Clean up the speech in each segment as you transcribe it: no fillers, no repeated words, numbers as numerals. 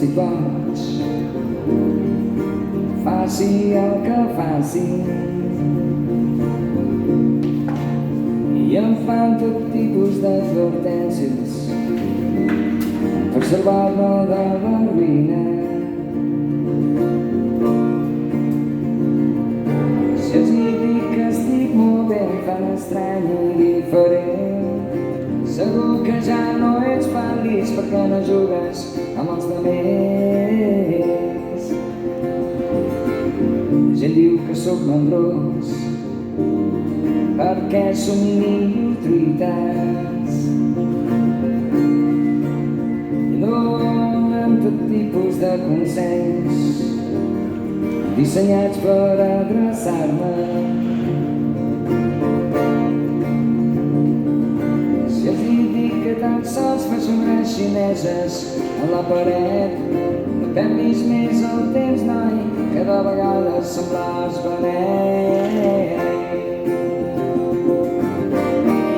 estic boig, faci el que faci. I em fan tot tipus d'advertències per salvar-me de la ruïna. Si els hi dic que estic molt bé, em fan estrany i diferent. Segur que ja no ets feliç perquè no jugues amb els demés. La gent diu que sóc mandrós perquè somnio truites i donen tot tipus de consells dissenyats per adreçar-me. Si els hi dic que tan sols faig unes xineses a la paret, no perdis més el temps, noi, que de vegades sembles benet.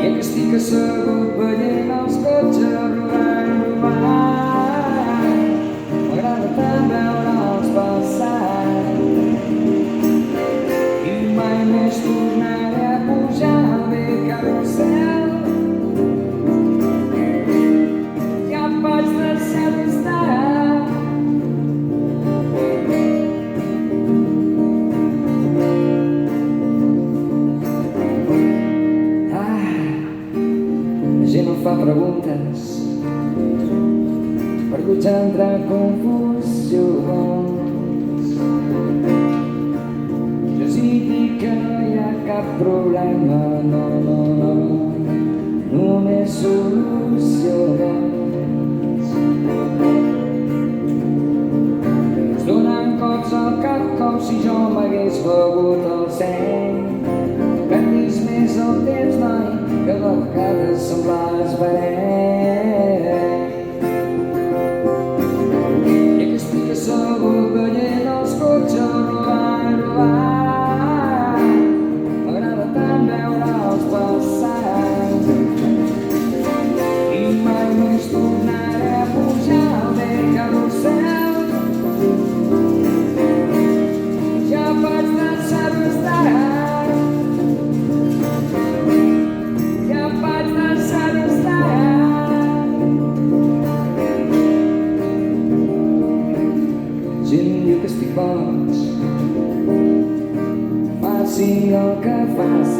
I que estic assegut veient els cotxes rodant, rodant, m'agrada tant veure'ls passar i mai més tornaré a pujar al vell carrusel. Ja vaig deixar d'estar. La gent em fa preguntes perduts entre confusions. Jo els hi dic que no hi ha cap problema, no, no, no, només solucions. Es donen cops al cap com si jo m'hagués begut el seny. Perdis més el temps, noi, que de vegades sembles benet. I que estic assegut veient els cotxes rodant, rodant, m'agrada tant veure'ls passar i mai més tornaré a pujar al vell carrusel. Ja vaig deixar d'estar. Gent diu que estic boig, faci el que faci.